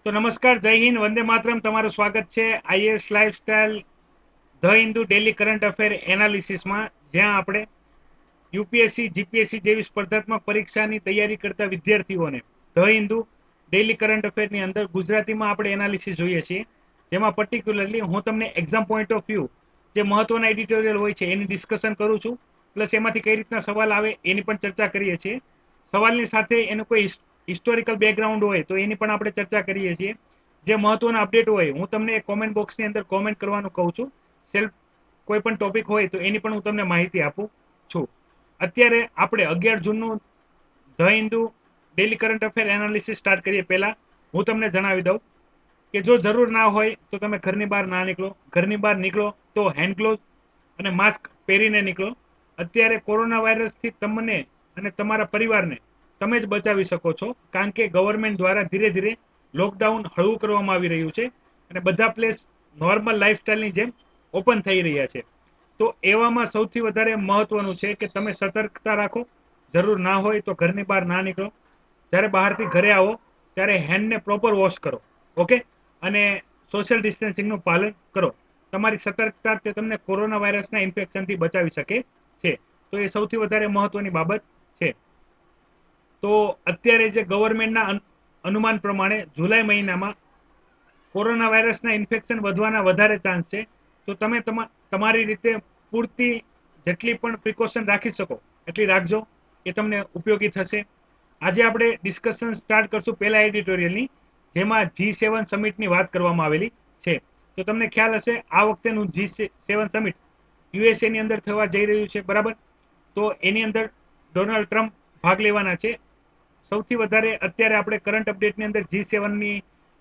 તો નમસ્કાર, જય હિન્દ, વંદે માતરમ. તમારું સ્વાગત છે IS lifestyle the Hindu daily current affair એનાલિસિસમાં, જ્યાં આપણે યુપીએસસી જીપીએસસી જેવી સ્પર્ધાત્મક પરીક્ષાની તૈયારી કરતા વિદ્યાર્થીઓને ધ હિન્દુ ડેલી કરંટ અફેરની અંદર ગુજરાતીમાં આપણે એનાલિસિસ જોઈએ છીએ, જેમાં પર્ટિક્યુલરલી હું તમને એક્ઝામ પોઈન્ટ ઓફ વ્યૂ જે મહત્વના એડિટોરિયલ હોય છે એની ડિસ્કશન કરું છું, પ્લસ એમાંથી કઈ રીતના સવાલ આવે એની પણ ચર્ચા કરીએ છીએ. સવાલની સાથે એનું કોઈ હિસ્ટોરિકલ બેકગ્રાઉન્ડ હોય તો એની પણ આપણે ચર્ચા કરીએ છીએ. જે મહત્વના અપડેટ હોય હું તમને કોમેન્ટ બોક્સની અંદર કોમેન્ટ કરવાનું કહું છું. સેલ્ફ કોઈ પણ ટોપિક હોય તો એની પણ હું તમને માહિતી આપું છું. અત્યારે આપણે 11 જૂનનું the Hindu daily current affair analysis start કરીએ પહેલા હું તમને જણાવી દઉં કે જો જરૂર ના હોય તો તમે ઘરની બહાર ના નીકળો. ઘરની બહાર નીકળો તો હેન્ડ ગ્લોવ્સ અને માસ્ક પહેરીને નીકળો. અત્યારે કોરોના વાયરસથી તમને અને તમારા પરિવારને તમે જ બચાવી શકો છો, કારણ કે ગવર્મેન્ટ દ્વારા ધીરે ધીરે લોકડાઉન હળવું કરવામાં આવી રહ્યું છે અને બધા પ્લેસ નોર્મલ લાઈફસ્ટાઈલની જેમ ઓપન થઈ રહ્યા છે. તો એવામાં સૌથી વધારે મહત્વનું છે કે તમે સતર્કતા રાખો. જરૂર ના હોય તો ઘરની બહાર ના નીકળો. જ્યારે બહારથી ઘરે આવો ત્યારે હેન્ડને પ્રોપર વોશ કરો. ઓકે, અને સોશિયલ ડિસ્ટન્સિંગનું પાલન કરો. તમારી સતર્કતા તે તમને કોરોના વાયરસના ઇન્ફેક્શનથી બચાવી શકે છે. તો એ સૌથી વધારે મહત્વની બાબત છે. તો અત્યારે જે ગવર્મેન્ટના અનુમાન પ્રમાણે જુલાઈ મહિનામાં કોરોના વાયરસના ઇન્ફેક્શન વધવાના વધારે ચાન્સ છે. તો તમે તમારી રીતે પૂરતી જેટલી પણ પ્રિકોશન રાખી શકો એટલી રાખજો. એ તમને ઉપયોગી થશે. આજે આપણે ડિસ્કશન સ્ટાર્ટ કરશું પહેલા એડિટોરિયલની, જેમાં G7 સમિટની વાત કરવામાં આવેલી છે. તો તમને ખ્યાલ હશે આ વખતેનું G7 સમિટ યુએસએ ની અંદર થવા જઈ રહ્યું છે, બરાબર? તો એની અંદર ડોનાલ્ડ ટ્રમ્પ ભાગ લેવાના છે. સૌથી વધારે અત્યારે આપણે કરંટ અપડેટની અંદર G7 ની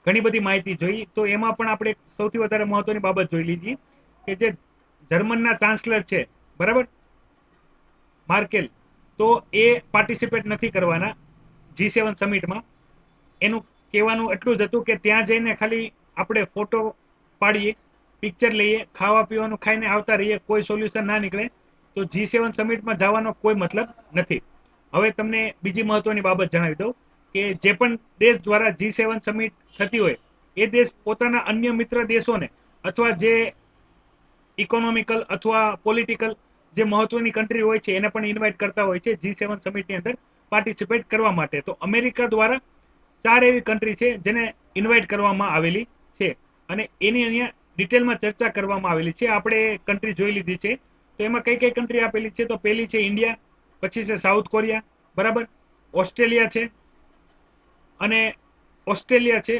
ઘણી બધી માહિતી જોઈ, તો એમાં પણ આપણે સૌથી વધારે મહત્વની બાબત જોઈ લીધી કે જે જર્મનના ચાન્સલર છે, બરાબર, માર્કેલ, તો એ પાર્ટિસિપેટ નથી કરવાના G7 સમિટમાં. એનું કહેવાનું એટલું જ હતું કે ત્યાં જઈને ખાલી આપણે ફોટો પાડીએ, પિક્ચર લઈએ, ખાવા પીવાનું ખાઈને આવતા રહીએ, કોઈ સોલ્યુશન ના નીકળે તો G7 સમિટમાં જવાનો કોઈ મતલબ નથી. હવે તમને બીજી મહત્વની બાબત જણાવી દઉં કે જે પણ દેશ દ્વારા G7 સમિટ થતી હોય એ દેશ પોતાના અન્ય મિત્ર દેશોને અથવા જે ઇકોનોમિકલ અથવા પોલિટિકલ જે મહત્વની કન્ટ્રી હોય છે એને પણ ઇન્વાઇટ કરતા હોય છે G7 સમિટની અંદર પાર્ટિસિપેટ કરવા માટે. તો અમેરિકા દ્વારા 4 એવી કન્ટ્રી છે જેને ઇન્વાઇટ કરવામાં આવેલી છે અને એની અહીંયા ડિટેલમાં ચર્ચા કરવામાં આવેલી છે. આપણે કન્ટ્રી જોઈ લીધી છે. તો એમાં કઈ કઈ કન્ટ્રી આપેલી છે? તો પહેલી છે ઇન્ડિયા, પછી છે સાઉથ કોરિયા, બરાબર, ઓસ્ટ્રેલિયા છે, અને ઓસ્ટ્રેલિયા છે,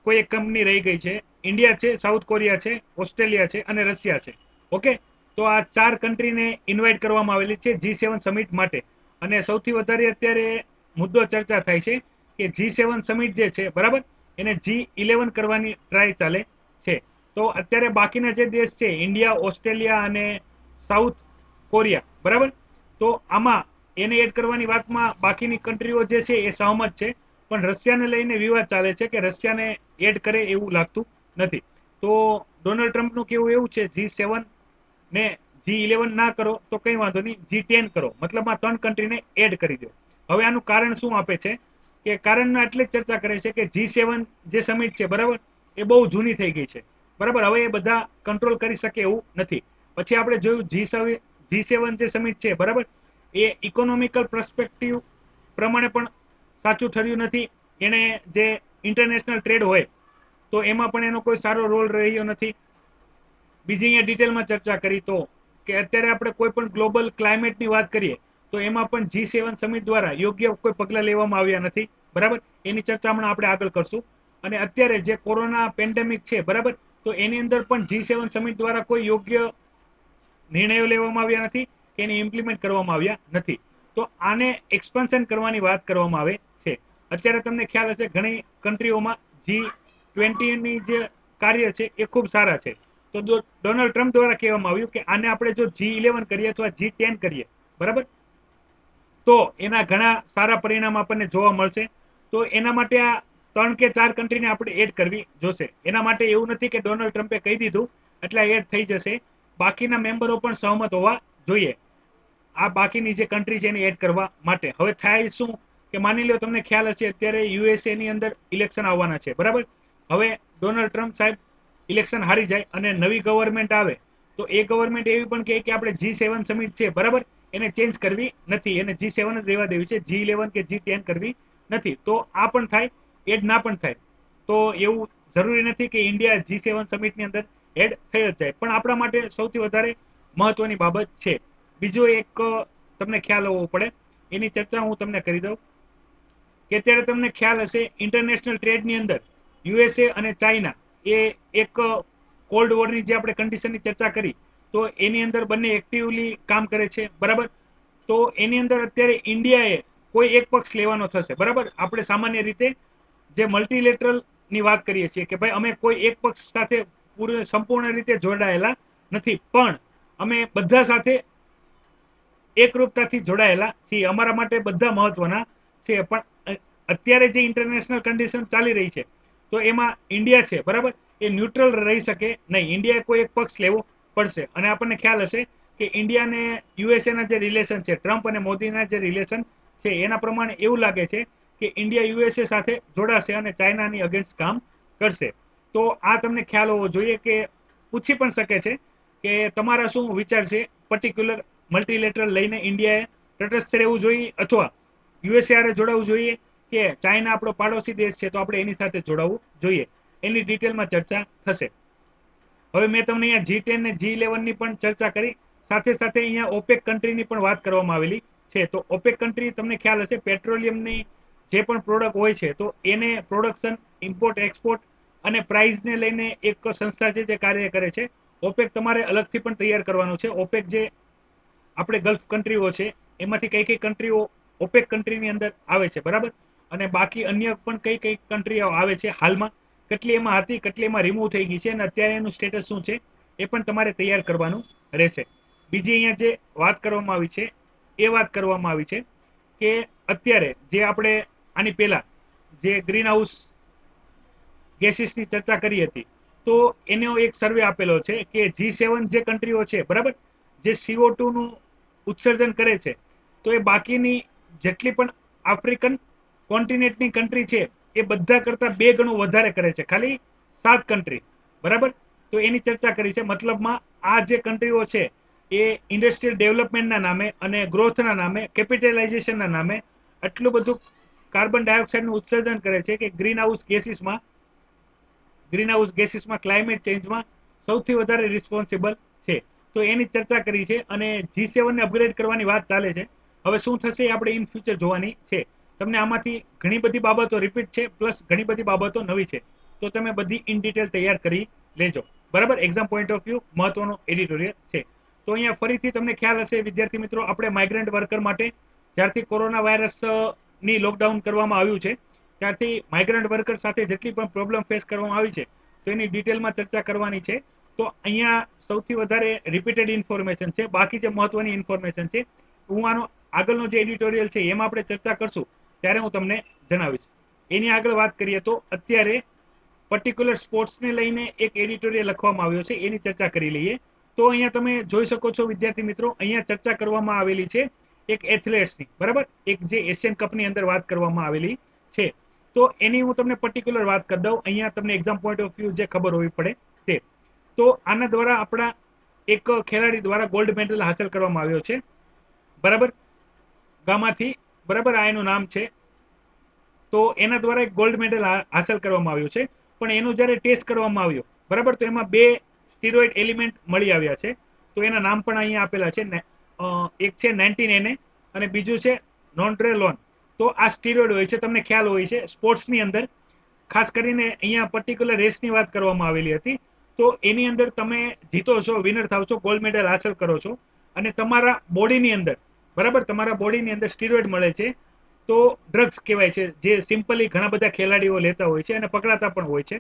કોઈ એક કંપની રહી ગઈ છે, ઇન્ડિયા છે, સાઉથ કોરિયા છે, ઓસ્ટ્રેલિયા છે અને રશિયા છે. ઓકે, તો આ 4 કન્ટ્રીને ઇન્વાઇટ કરવામાં આવેલી છે G7 સમિટ માટે. અને સૌથી વધારે અત્યારે મુદ્દો ચર્ચા થાય છે કે G7 સમિટ જે છે, બરાબર, એને G11 કરવાની ટ્રાય ચાલે છે. તો અત્યારે બાકીના જે દેશ છે ઇન્ડિયા, ઓસ્ટ્રેલિયા અને સાઉથ કોરિયા, બરાબર, તો આમાં એને એડ કરવાની વાતમાં બાકીની કન્ટ્રીઓ જે છે એ સહમત છે, પણ રશિયાને લઈને વિવાદ ચાલે છે કે રશિયાને એડ કરે એવું લાગતું નથી. તો ડોનાલ્ડ ટ્રમ્પનું કેવું એવું છે G7 ને G11 ના કરો તો કઈ વાંધો નહીં, G10 કરો, મતલબ આ 3 કન્ટ્રીને એડ કરી દો. હવે આનું કારણ શું આપે છે કે કારણના એટલી જ ચર્ચા કરે છે કે G7 જે સમિટ છે, બરાબર, એ બહુ જૂની થઈ ગઈ છે, બરાબર. હવે એ બધા કંટ્રોલ કરી શકે એવું નથી. પછી આપણે જોયું G7 જે સમિટ છે, બરાબર, એ ઇકોનોમિકલ પર્સપેક્ટિવ પ્રમાણે પણ સાચું ઠર્યું નથી. એને જે ઇન્ટરનેશનલ ટ્રેડ હોય તો એમાં પણ એનો કોઈ સારો રોલ રહ્યો નથી. બીજી અહીંયા ડિટેલમાં ચર્ચા કરી તો કે અત્યારે આપણે કોઈ પણ ગ્લોબલ ક્લાઇમેટની વાત કરીએ તો એમાં પણ G7 સમિટ દ્વારા યોગ્ય કોઈ પગલાં લેવામાં આવ્યા નથી, બરાબર. એની ચર્ચા હમણાં આપણે આગળ કરશું. અને અત્યારે જે કોરોના પેન્ડેમિક છે, બરાબર, તો એની અંદર પણ G7 સમિટ દ્વારા કોઈ યોગ્ય નિર્ણયો લેવામાં આવ્યા નથી, એને ઇમ્પ્લિમેન્ટ કરવામાં આવ્યા નથી. તો આને એક્સપાન્શન કરવાની વાત કરવામાં આવે છે. અત્યારે તમને ખ્યાલ હશે ઘણી કન્ટ્રીઓમાં G20ની જે કાર્ય છે એ ખૂબ સારા છે. તો ડોનાલ્ડ ટ્રમ્પ દ્વારા કહેવામાં આવ્યું કે આને આપણે જો G11 કરીએ અથવા G10 કરીએ, બરાબર, તો એના ઘણા સારા પરિણામ આપણને જોવા મળશે. તો એના માટે આ 3 કે 4 કન્ટ્રીને આપણે એડ કરવી જોશે. એના માટે એવું નથી કે ડોનાલ્ડ ટ્રમ્પે કહી દીધું એટલે એડ થઈ જશે. બાકીના મેમ્બરો પણ સહમત હોવા જોઈએ આ બાકીની જે કન્ટ્રી છે એને એડ કરવા માટે. હવે થાય શું કે માની લો તમને ખ્યાલ હશે અત્યારે યુએસએ ની અંદર ઇલેક્શન આવવાના છે, બરાબર. હવે ડોનાલ્ડ ટ્રમ્પ સાહેબ ઇલેક્શન હારી જાય અને નવી ગવર્મેન્ટ આવે તો એ ગવર્મેન્ટ એવી પણ કહે કે આપણે G7 સમિટ છે, બરાબર, એને ચેન્જ કરવી નથી, એને G7 જ રહેવા દેવી છે, G11 કે G10 કરવી નથી. તો આ પણ થાય, એડ ના પણ થાય. તો એવું જરૂરી નથી કે ઇન્ડિયા G7 સમિટની અંદર એડ થઈ જ જાય, પણ આપણા માટે સૌથી વધારે મહત્વની બાબત છે. બીજો એક તમને ખ્યાલ હોવો પડે, એની ચર્ચા હું તમને કરી દઉં કે અત્યારે તમને ખ્યાલ હશે ઇન્ટરનેશનલ ટ્રેડની અંદર યુએસએ અને ચાઇના એ એક કોલ્ડ વોરની જે આપણે કન્ડિશનની ચર્ચા કરી તો એની અંદર બંને એક્ટિવલી કામ કરે છે, બરાબર. તો એની અંદર અત્યારે ઇન્ડિયાએ કોઈ એક પક્ષ લેવાનો થશે, બરાબર. આપણે સામાન્ય રીતે જે મલ્ટીલેટરલ ની વાત કરીએ છીએ કે ભાઈ અમે કોઈ એક પક્ષ સાથે સંપૂર્ણ રીતે જોડાયેલા નથી, પણ અમે બધા સાથે એકરૂપતાથી જોડાયેલા છીએ, અમારા માટે બધા મહત્વના છે. પણ અત્યારે જે ઇન્ટરનેશનલ કન્ડિશન ચાલી રહી છે તો એમાં ઇન્ડિયા છે, બરાબર, એ ન્યુટ્રલ રહી શકે નહીં. ઇન્ડિયાએ કોઈ એક પક્ષ લેવો પડશે. અને આપણને ખ્યાલ હશે કે ઇન્ડિયા અને યુએસએ ના જે રિલેશન છે, ટ્રમ્પ અને મોદીના જે રિલેશન છે, એના પ્રમાણે એવું લાગે છે કે ઇન્ડિયા યુએસએ સાથે જોડાશે અને ચાઇનાની અગેન્સ્ટ કામ કરશે. તો આ તમને ખ્યાલ હોવો જોઈએ કે પૂછી પણ શકે છે કે તમારા શું વિચાર છે પર્ટિક્યુલર મલ્ટીલેટરલ લઈને ઇન્ડિયાએ તટસ્થ રહેવું જોઈએ અથવા યુએસએ આરે જોડાવવું જોઈએ કે ચાઇના આપણો પાડોશી દેશ છે તો આપણે એની સાથે જોડાવવું જોઈએ, એની ડિટેલમાં ચર્ચા થશે. હવે મેં તમને અહીંયા G10 ને G11 ની પણ ચર્ચા કરી, સાથે સાથે અહીંયા ઓપેક કન્ટ્રીની પણ વાત કરવામાં આવેલી છે. તો ઓપેક કન્ટ્રી તમને ખ્યાલ હશે પેટ્રોલિયમની જે પણ પ્રોડક્ટ હોય છે તો એને પ્રોડક્શન, ઇમ્પોર્ટ, એક્સપોર્ટ અને પ્રાઇસને લઈને એક સંસ્થા છે જે કાર્ય કરે છે. ઓપેક તમારે અલગથી પણ તૈયાર કરવાનું છે. ઓપેક જે આપણે ગલ્ફ કન્ટ્રીઓ છે એમાંથી કઈ કઈ કન્ટ્રીઓ ઓપેક કન્ટ્રીની અંદર આવે છે, બરાબર, અને બાકી અન્ય પણ કઈ કઈ કન્ટ્રીઓ આવે છે, હાલમાં કેટલી એમાં હતી, કેટલી એમાં રિમૂવ થઈ ગઈ છે અને અત્યારે એનું સ્ટેટસ શું છે એ પણ તમારે તૈયાર કરવાનું રહેશે. બીજી અહીંયા જે વાત કરવામાં આવી છે એ વાત કરવામાં આવી છે કે અત્યારે જે આપણે આની પહેલા જે ગ્રીન હાઉસ ગેસીસની ચર્ચા કરી હતી તો એનો એક સર્વે આપેલો છે કે G7 જે કન્ટ્રીઓ છે, બરાબર, જે CO2 નું ઉત્સર્જન કરે છે તો એ બાકીની જેટલી પણ આફ્રિકન કોન્ટિનેન્ટની કન્ટ્રી છે એ બધા કરતા 2 ગણું વધારે કરે છે, ખાલી 7 કન્ટ્રી, બરાબર. તો એની ચર્ચા કરી છે. મતલબમાં આ જે કન્ટ્રીઓ છે એ ઇન્ડસ્ટ્રીયલ ડેવલપમેન્ટના નામે અને ગ્રોથના નામે, કેપિટલાઇઝેશનના નામે આટલું બધું કાર્બન ડાયોક્સાઇડનું ઉત્સર્જન કરે છે કે ગ્રીન હાઉસ ગેસીસમાં ક્લાઇમેટ ચેન્જમાં સૌથી વધારે રિસ્પોન્સિબલ છે. તો એની ચર્ચા કરી છે અને G7 ને અપગ્રેડ કરવાની વાત ચાલે છે. હવે શું થશે આપણે ઇન ફ્યુચર જોવાની છે. તમને આમાંથી ઘણી બધી બાબતો રિપીટ છે પ્લસ ઘણી બધી બાબતો નવી છે, તો તમે બધી ઇન ડિટેલ તૈયાર કરી લેજો, બરાબર. એક્ઝામ પોઈન્ટ ઓફ વ્યૂ મહત્વનો એડિટોરિયલ છે. તો અહીંયા ફરીથી તમને ખ્યાલ હશે વિદ્યાર્થી મિત્રો, આપણે માઇગ્રન્ટ વર્કર માટે જ્યારથી કોરોના વાયરસ ની લોકડાઉન કરવામાં આવ્યું છે ત્યારથી માઇગ્રન્ટ વર્કર સાથે જેટલી પણ પ્રોબ્લેમ ફેસ કરવામાં આવી છે તો એની ડિટેલમાં ચર્ચા કરવાની છે. તો અહીંયા સૌથી વધારે રિપીટેડ ઇન્ફોર્મેશન છે, બાકી જે મહત્વની ઇન્ફોર્મેશન છે હું આનો આગળનો જે એડિટોરિયલ છે એમાં આપણે ચર્ચા કરશું ત્યારે હું તમને જણાવીશ. એની આગળ વાત કરીએ તો અત્યારે પર્ટિક્યુલર સ્પોર્ટ્સને લઈને એક એડિટોરિયલ લખવામાં આવ્યો છે, એની ચર્ચા કરી લઈએ. તો અહીંયા તમે જોઈ શકો છો વિદ્યાર્થી મિત્રો, અહીંયા ચર્ચા કરવામાં આવેલી છે એક એથ્લેટ્સની, બરાબર, એક જે એશિયન કપની અંદર વાત કરવામાં આવેલી છે. તો એની હું તમને પર્ટિક્યુલર વાત કરી દઉં, અહીંયા તમને એક્ઝામ પોઈન્ટ ઓફ વ્યૂ જે ખબર હોવી પડે તે. તો આના દ્વારા આપણા એક ખેલાડી દ્વારા ગોલ્ડ મેડલ હાંસલ કરવામાં આવ્યો છે, બરાબર, ગામાથી, બરાબર, આ એનું નામ છે. તો એના દ્વારા એક ગોલ્ડ મેડલ હાંસલ કરવામાં આવ્યું છે. પણ એનું જ્યારે ટેસ્ટ કરવામાં આવ્યો, બરાબર, તો એમાં 2 સ્ટીરોઇડ એલિમેન્ટ મળી આવ્યા છે. તો એના નામ પણ અહીંયા આપેલા છે. એક છે 19Na અને બીજું છે નોન્ટ્રેલોન. તો આ સ્ટીરોઇડ હોય છે, તમને ખ્યાલ હોય છે સ્પોર્ટ્સની અંદર ખાસ કરીને અહીંયા પર્ટિક્યુલર રેસની વાત કરવામાં આવેલી હતી. તો એની અંદર તમે જીતો છો, વિનર થાવ છો, ગોલ્ડ મેડલ હાંસલ કરો છો અને તમારા બોડીની અંદર, બરાબર, તમારા બોડીની અંદર સ્ટીરોઇડ મળે છે તો ડ્રગ્સ કહેવાય છે, જે સિમ્પલી ઘણા બધા ખેલાડીઓ લેતા હોય છે અને પકડાતા પણ હોય છે.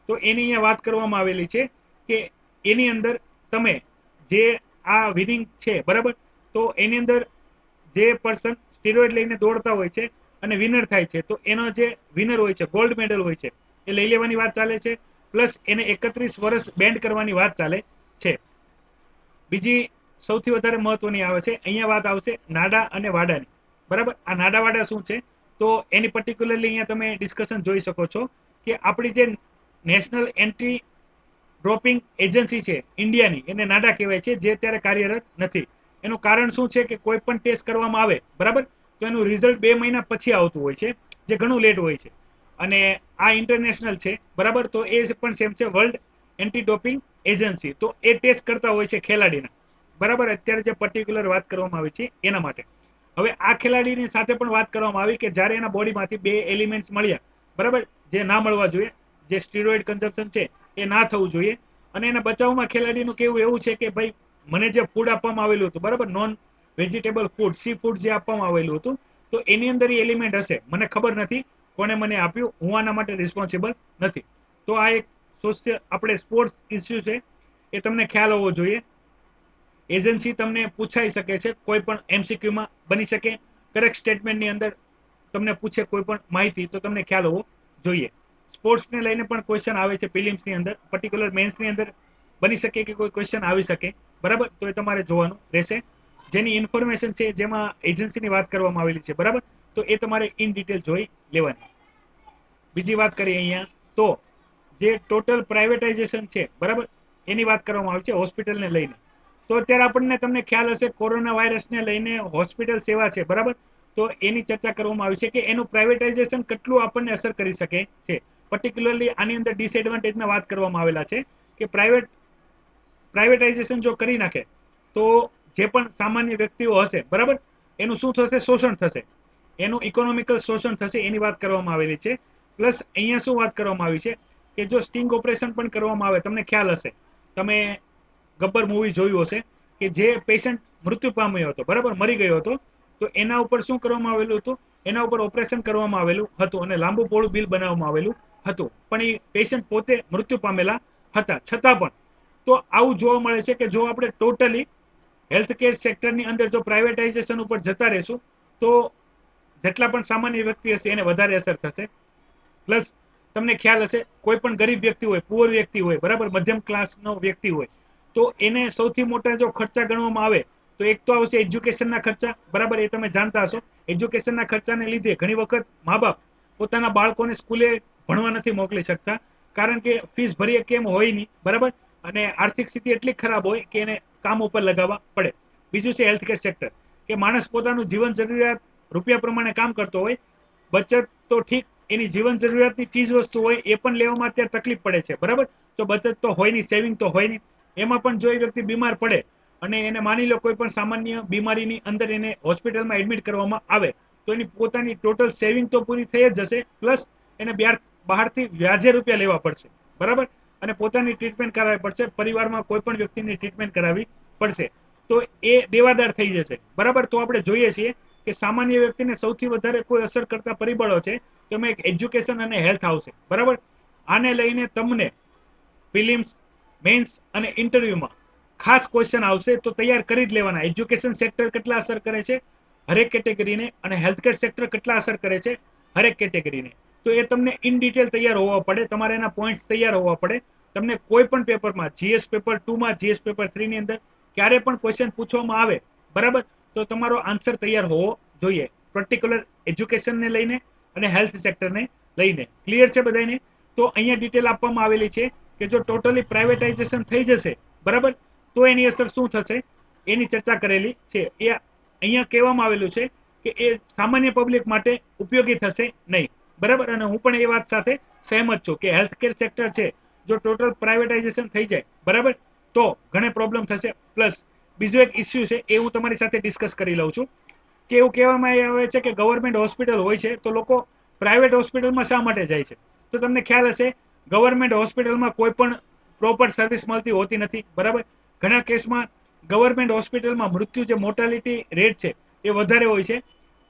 તો એની અહીંયા વાત કરવામાં આવેલી છે કે એની અંદર તમે જે આ વિનિંગ છે, બરાબર, તો એની અંદર જે પર્સન સ્ટીરોઇડ લઈને દોડતા હોય છે અને વિનર થાય છે તો એનો જે વિનર હોય છે, ગોલ્ડ મેડલ હોય છે, એ લઈ લેવાની વાત ચાલે છે. પ્લસ એને 31 વર્ષ બેન્ડ કરવાની વાત ચાલે છે. બીજી સૌથી વધારે મહત્વની આવે છે, અહીંયા વાત આવશે નાડા અને વાડાની, બરાબર. આ નાડા વાડા શું છે તો એની પર્ટિક્યુલરલી અહીંયા તમે ડિસ્કશન જોઈ શકો છો કે આપણી જે નેશનલ એન્ટી ડ્રોપિંગ એજન્સી છે ઇન્ડિયાની, એને નાડા કહેવાય છે, જે અત્યારે કાર્યરત નથી. એનું કારણ શું છે કે કોઈ પણ ટેસ્ટ કરવામાં આવે બરાબર, તો એનું રિઝલ્ટ 2 મહિના પછી આવતું હોય છે, જે ઘણું લેટ હોય છે. અને આ ઇન્ટરનેશનલ છે બરાબર, તો એ પણ સેમ છે વર્લ્ડ એન્ટી ડોપિંગ એજન્સી. તો એ ટેસ્ટ કરતા હોય છે ખેલાડીના બરાબર. અત્યારે જે પર્ટિક્યુલર વાત કરવામાં આવી છે એના માટે. હવે આ ખેલાડીની સાથે પણ વાત કરવામાં આવી કે જ્યારે એના બોડીમાંથી 2 એલિમેન્ટ્સ મળ્યા બરાબર, જે ના મળવા જોઈએ, જે સ્ટીરોઇડ કન્ઝમ્પશન છે એ ના થવું જોઈએ. અને એના બચાવમાં ખેલાડીનું કેવું એવું છે કે ભાઈ મને જે ફૂડ આપવામાં આવેલું હતું બરાબર, non vegetable food, C food જે આપવામાં આવેલું હતું, તો એની અંદર એ એલિમેન્ટ હશે, મને ખબર નથી કોને મને આપ્યું, હું આના માટે રિસ્પોન્સિબલ નથી. તો આ એક સોશિયલ આપણે સ્પોર્ટ્સ ઇસ્યુ છે, એ તમને ખ્યાલ હોવો જોઈએ. એજન્સી તમને પૂછાઈ શકે છે, કોઈ પણ એમસીક્યુમાં બની શકે, કરેક્ટ સ્ટેટમેન્ટની અંદર તમને પૂછે કોઈ પણ માહિતી, તો તમને ખ્યાલ હોવો જોઈએ. સ્પોર્ટ્સને લઈને પણ ક્વેશ્ચન આવે છે પ્રિલિમ્સની અંદર, પર્ટિક્યુલર મેન્સની અંદર બની શકે કે કોઈ ક્વેશ્ચન આવી શકે બરાબર, તો એ તમારે જોવાનું રહેશે. જેની ઇન્ફોર્મેશન છે, જેમાં એજન્સીની વાત કરવામાં આવેલી છે બરાબર, તો એ તમારે ઇન ડિટેલ જોઈ લેવાની. બીજી વાત કરીએ અહીંયા, તો જે ટોટલ પ્રાઇવેટાઇઝેશન છે બરાબર, એની વાત કરવામાં આવી છે હોસ્પિટલને લઈને. તો અત્યારે આપણને તમને ખ્યાલ હશે કોરોના વાયરસને લઈને હોસ્પિટલ સેવા છે બરાબર, તો એની ચર્ચા કરવામાં આવી છે કે એનું પ્રાઇવેટાઇઝેશન કેટલું આપણને અસર કરી શકે છે. પર્ટિક્યુલરલી આની અંદર ડિસએડવાન્ટેજના વાત કરવામાં આવેલા છે કે પ્રાઇવેટાઇઝેશન જો કરી નાખે તો જે પણ સામાન્ય વ્યક્તિઓ હશે બરાબર, એનું શું થશે, શોષણ થશે, એનું ઇકોનોમિકલ શોષણ થશે, એની વાત કરવામાં આવેલી છે. પ્લસ અહીંયા શું વાત કરવામાં આવી છે કે જો સ્ટિંગ ઓપરેશન પણ કરવામાં આવે, તમને ખ્યાલ હશે, તમે ગબ્બર મૂવી જોયું હશે કે જે પેશન્ટ મૃત્યુ પામ્યો હતો બરાબર, મરી ગયો હતો, તો એના ઉપર શું કરવામાં આવેલું હતું, એના ઉપર ઓપરેશન કરવામાં આવેલું હતું અને લાંબુ પોળું બિલ બનાવવામાં આવેલું હતું, પણ એ પેશન્ટ પોતે મૃત્યુ પામેલા હતા છતાં પણ. તો આવું જોવા મળે છે કે જો આપણે ટોટલી હેલ્થ કેર સેક્ટરની અંદર જો પ્રાઇવેટાઇઝેશન ઉપર જતા રહેશું, તો જેટલા પણ સામાન્ય વ્યક્તિ હશે એને વધારે અસર થશે. પ્લસ તમને ખ્યાલ હશે, કોઈ પણ ગરીબ વ્યક્તિ હોય, પુઅર વ્યક્તિ હોય બરાબર, મધ્યમ ક્લાસનો વ્યક્તિ હોય, તો એને સૌથી મોટા જો ખર્ચા ગણવામાં આવે તો એક તો આવશે એજ્યુકેશનના ખર્ચા બરાબર, એ તમે જાણતા હશો. એજ્યુકેશનના ખર્ચાને લીધે ઘણી વખત મા બાપ પોતાના બાળકોને સ્કૂલે ભણવા નથી મોકલી શકતા, કારણ કે ફીસ ભરીએ કેમ હોય નહીં બરાબર, અને આર્થિક સ્થિતિ એટલી ખરાબ હોય કે એને કામ ઉપર લગાવવા પડે. બીજું છે હેલ્થકેર સેક્ટર, કે માણસ પોતાનું જીવન જરૂરિયાત રૂપિયા પ્રમાણે કામ કરતો હોય, બચત તો ઠીક, એની જીવન જરૂરિયાતની ચીજ વસ્તુ હોય એ પણ લેવામાં અત્યારે તકલીફ પડે છે બરાબર. તો બચત તો હોય નહીં, સેવિંગ તો હોય નહીં. એમાં પણ જો એ વ્યક્તિ બીમાર પડે અને એને માની લો કોઈ પણ સામાન્ય બીમારીની અંદર એને હોસ્પિટલમાં એડમિટ કરવામાં આવે, તો એની પોતાની ટોટલ સેવિંગ તો પૂરી થઈ જ જશે, પ્લસ એને બહારથી વ્યાજે રૂપિયા લેવા પડશે બરાબર, અને પોતાની ટ્રીટમેન્ટ કરાવવી પડશે, પરિવારમાં કોઈ પણ વ્યક્તિની ટ્રીટમેન્ટ કરાવવી પડશે, તો એ દેવાદાર થઈ જશે બરાબર. તો આપણે જોઈએ છીએ કે સામાન્ય વ્યક્તિને સૌથી વધારે કોઈ અસર કરતા પરિબળો છે, તો એમાં એક એજ્યુકેશન અને હેલ્થ આવશે બરાબર. આને લઈને તમને પ્રિલિમ્સ, મેન્સ અને ઇન્ટરવ્યુમાં ખાસ ક્વેશ્ચન આવશે, તો તૈયાર કરી જ લેવાના. એજ્યુકેશન સેક્ટર કેટલા અસર કરે છે હરેક કેટેગરીને, અને હેલ્થકેર સેક્ટર કેટલા અસર કરે છે હરેક કેટેગરીને, તો એ તમને ઇન ડિટેલ તૈયાર હોવા પડે, તમારે એના પોઈન્ટ્સ તૈયાર હોવા પડે. તમને કોઈ પણ પેપરમાં, જીએસ પેપર 2 માં, જીએસ પેપર 3 ની અંદર ક્યારે પણ ક્વેશ્ચન પૂછવામાં આવે બરાબર, તો તમારો આન્સર તૈયાર હોવો જોઈએ, પર્ટિક્યુલર એજ્યુકેશનને લઈને અને હેલ્થ સેક્ટરને લઈને. ક્લિયર છે બધાને? તો અહીંયા ડિટેલ આપવામાં આવેલી છે કે જો ટોટલી પ્રાઇવેટાઇઝેશન થઈ જશે બરાબર, તો એની અસર શું થશે એની ચર્ચા કરેલી છે. એ અહીંયા કહેવામાં આવેલું છે કે એ સામાન્ય પબ્લિક માટે ઉપયોગી થશે નહીં બરાબર. અને હું પણ એ વાત સાથે સહેમત છું કે હેલ્થકેર સેક્ટર છે, જો ટોટલ પ્રાઇવેટાઇઝેશન થઈ જાય બરાબર, તો ઘણે પ્રોબ્લેમ થશે. પ્લસ બીજો એક ઇસ્યુ છે, એ હું તમારી સાથે ડિસ્કસ કરી લઉં છું કે એવું કહેવામાં આવે છે કે ગવર્મેન્ટ હોસ્પિટલ હોય છે, તો લોકો પ્રાઇવેટ હોસ્પિટલમાં શા માટે જાય છે? તો તમને ખ્યાલ હશે, ગવર્મેન્ટ હોસ્પિટલમાં કોઈ પણ પ્રોપર સર્વિસ મળતી હોતી નથી બરાબર. ઘણા કેસમાં ગવર્મેન્ટ હોસ્પિટલમાં મૃત્યુ, જે મોર્ટાલિટી રેટ છે એ વધારે હોય છે.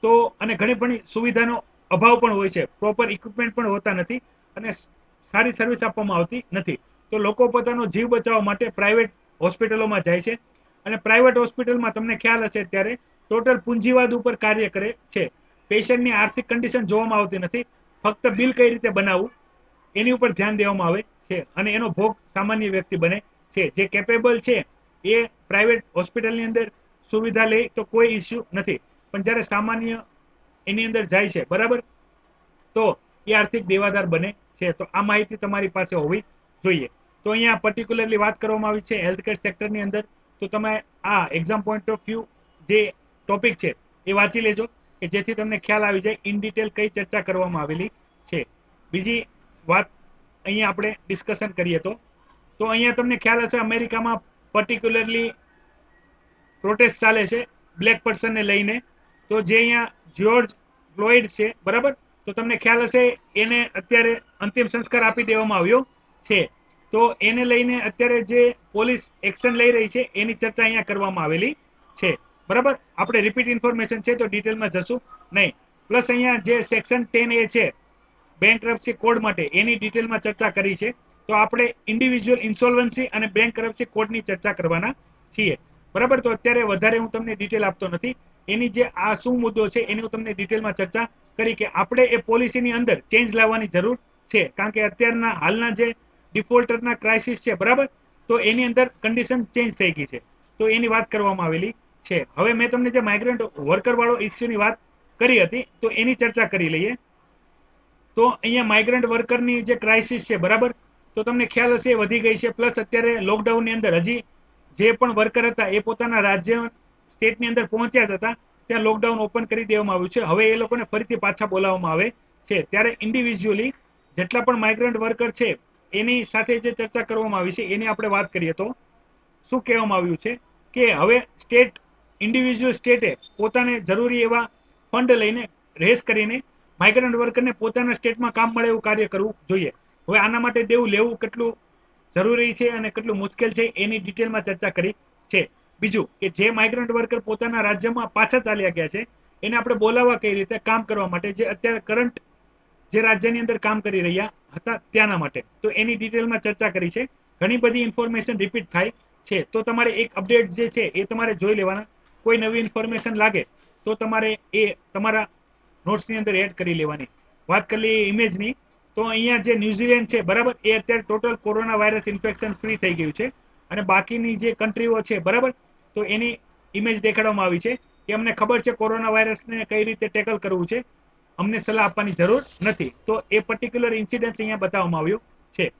તો અને ઘણી ઘણી સુવિધાનો અભાવ પણ હોય છે, પ્રોપર ઇક્વિપમેન્ટ પણ હોતા નથી, અને સારી સર્વિસ આપવામાં આવતી નથી. તો લોકો પોતાનો જીવ બચાવવા માટે પ્રાઇવેટ હોસ્પિટલોમાં જાય છે, અને પ્રાઇવેટ હોસ્પિટલમાં તમને ખ્યાલ હશે અત્યારે ટોટલ પૂંજીવાદ ઉપર કાર્ય કરે છે. પેશન્ટની આર્થિક કન્ડિશન જોવામાં આવતી નથી, ફક્ત બિલ કઈ રીતે બનાવવું એની ઉપર ધ્યાન દેવામાં આવે છે, અને એનો ભોગ સામાન્ય વ્યક્તિ બને છે. જે કેપેબલ છે એ પ્રાઇવેટ હોસ્પિટલની અંદર સુવિધા લે તો કોઈ ઇસ્યુ નથી, પણ જ્યારે સામાન્ય એની અંદર જાય છે, બરાબર, તો એ આર્થિક દેવાદાર બને છે. તો આ માહિતી તમારી પાસે હોવી જોઈએ. તો અહીંયા પર્ટિક્યુલરલી વાત કરવામાં આવી છે હેલ્થકેર સેક્ટરની અંદર. તો તમે આ એક્ઝામ પોઈન્ટ ઓફ વ્યૂ જે ટોપિક છે એ વાંચી લેજો કે જેથી તમને ખ્યાલ આવી જાય ઇન ડિટેલ કઈ ચર્ચા કરવામાં આવેલી છે. બીજી વાત અહીંયા આપણે ડિસ્કશન કરીએ તો અહીંયા તમને ખ્યાલ હશે અમેરિકામાં પર્ટિક્યુલરલી પ્રોટેસ્ટ ચાલે છે બ્લેક પર્સનને લઈને. તો જે અહીંયા જ્યોર્જ ફ્લોઇડ છે, બરાબર, તો તમને ખ્યાલ હશે એને અત્યારે અંતિમ સંસ્કાર આપી દેવામાં આવ્યો છે. તો એને લઈને અત્યારે જે પોલીસ એક્શન લઈ રહી છે એની ચર્ચા અહીંયા કરવામાં આવેલી છે, બરાબર. આપણે રિપીટ ઇન્ફોર્મેશન છે તો ડિટેલમાં જશું નહીં. પ્લસ અહીંયા જે સેક્શન 10A છે બેંકરપ્સી કોડ માટે એની ડિટેલમાં ચર્ચા કરી છે. તો આપણે ઇન્ડિવિજ્યુઅલ ઇન્સોલ્વન્સી અને બેંકરપ્સી કોડની ચર્ચા કરવાના છીએ, બરાબર. તો અત્યારે વધારે હું તમને ડિટેલ આપતો નથી. એની જે આ શું મુદ્દો છે એની હું તમને ડિટેલમાં ચર્ચા કરી કે આપણે એ પોલિસીની અંદર ચેન્જ લાવવાની જરૂર છે. કારણ કે અત્યારના હાલના જે ડિફોલ્ટરના ક્રાઇસિસ છે, બરાબર, તો એની અંદર કન્ડિશન ચેન્જ થઈ ગઈ છે. તો એની વાત કરવામાં આવેલી છે. હવે મેં તમને જે માઇગ્રન્ટ વર્કર વાળો ઇસ્યુની વાત કરી હતી તો એની ચર્ચા કરી લઈએ. તો અહીંયા માઇગ્રન્ટ વર્કરની જે ક્રાઇસિસ છે, બરાબર, તો તમને ખ્યાલ હશે એ વધી ગઈ છે. પ્લસ અત્યારે લોકડાઉનની અંદર હજી જે પણ વર્કર હતા એ પોતાના રાજ્ય સ્ટેટની અંદર પહોંચ્યા હતા ત્યાં લોકડાઉન ઓપન કરી દેવામાં આવ્યું છે. હવે એ લોકોને ફરીથી પાછા બોલાવવામાં આવે છે. ત્યારે ઇન્ડિવિજ્યુઅલી જેટલા પણ માઇગ્રન્ટ વર્કર છે એની સાથે જે ચર્ચા કરવામાં આવી છે એની આપણે વાત કરીએ તો શું કહેવામાં આવ્યું છે કે હવે ઇન્ડિવિજ્યુઅલ સ્ટેટે પોતાને જરૂરી એવા ફંડ લઈને રેસ કરીને માઇગ્રન્ટ વર્કરને પોતાના સ્ટેટમાં કામ મળે એવું કાર્ય કરવું જોઈએ. હવે આના માટે દેવું લેવું કેટલું જરૂરી છે અને કેટલું મુશ્કેલ છે એની ડિટેલમાં ચર્ચા કરી છે. બીજું કે જે માઇગ્રન્ટ વર્કર પોતાના રાજ્યમાં પાછા ચાલ્યા ગયા છે એને આપણે બોલાવવા કઈ રીતે કામ કરવા માટે, જે અત્યારે કરંટ જે રાજ્યની અંદર કામ કરી રહ્યા હતા ત્યાંના માટે. તો એની ડિટેલમાં ચર્ચા કરી છે. ઘણી બધી ઇન્ફોર્મેશન રિપીટ થાય છે તો તમારે એક અપડેટ જે છે એ તમારે જોઈ લેવાના. કોઈ નવી ઇન્ફોર્મેશન લાગે તો તમારે એ તમારા નોટ્સની અંદર એડ કરી લેવાની. વાત કરી લઈએ ઇમેજની, તો અહીંયા જે ન્યુઝીલેન્ડ છે, બરાબર, એ અત્યારે total corona virus infection free થઈ ગયું છે. અને બાકીની જે કન્ટ્રીઓ છે, બરાબર, તો એની ઇમેજ દેખાડવામાં આવી છે કે અમને ખબર છે કોરોના વાયરસને કઈ રીતે ટેકલ કરવું છે, અમને સલાહ આપવાની જરૂર નથી. તો એ પર્ટિક્યુલર ઇન્સિડન્સ અહીંયા બતાવવામાં આવ્યું છે.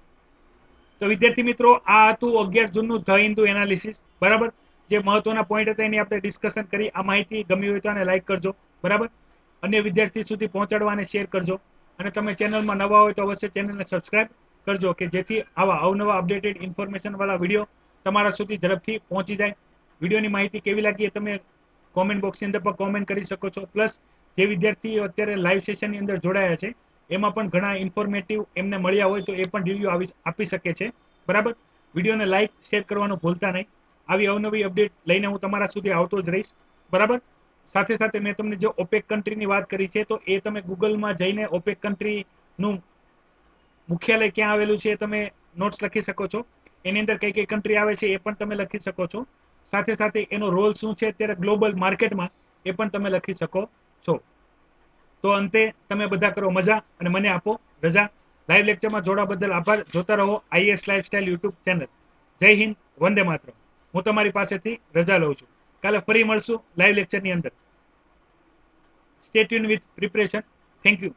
તો વિદ્યાર્થી મિત્રો, આ હતું 11 જૂનનું ધ હિન્દુ એનાલિસિસ, બરાબર. જે મહત્વના પોઈન્ટ હતા એની આપણે ડિસ્કશન કરી. આ માહિતી ગમી હોય તો આને લાઈક કરજો, બરાબર. અન્ય વિદ્યાર્થી સુધી પહોંચાડવા અને શેર કરજો. અને તમે ચેનલમાં નવા હોય તો અવશ્ય ચેનલને સબસ્ક્રાઇબ કરજો કે જેથી આવા અવનવા અપડેટેડ ઇન્ફોર્મેશન વાળા વિડીયો તમારા સુધી ઝડપથી પહોંચી જાય. વિડીયોની માહિતી કેવી લાગી એ તમે કોમેન્ટ બોક્સની અંદર પણ કોમેન્ટ કરી શકો છો. પ્લસ જે વિદ્યાર્થીઓ અત્યારે લાઈવ સેશનની અંદર જોડાયા છે એમાં પણ ઘણા ઇન્ફોર્મેટિવ એમને મળ્યા હોય તો એ પણ રિવ્યુ આપી શકે છે, બરાબર. વિડીયોને લાઈક શેર કરવાનું ભૂલતા નહીં. આવી અવનવી અપડેટ લઈને હું તમારા સુધી આવતો જ રહીશ, બરાબર. સાથે સાથે મેં તમને જે ઓપેક કન્ટ્રીની વાત કરી છે તો એ તમે ગૂગલમાં જઈને ઓપેક કન્ટ્રીનું મુખ્યાલય ક્યાં આવેલું છે તમે નોટ્સ લખી શકો છો. એની અંદર કઈ કઈ કન્ટ્રી આવે છે એ પણ તમે લખી શકો છો. સાથે સાથે એનો રોલ શું છે અત્યારે ગ્લોબલ માર્કેટમાં એ પણ તમે લખી શકો છો. તો અંતે તમે બધા કરો મજા અને મને આપો રજા. લાઈવ લેક્ચરમાં જોડા બદલ આભાર. જોતા રહો આઈએસ લાઈફસ્ટાઈલ યુટ્યુબ ચેનલ. જય હિન્દ, વંદે માતરમ. હું તમારી પાસેથી રજા લઉં છું. કાલે ફરી મળશું લાઈવ લેક્ચરની અંદર. Stay tune with preparation. Thank you.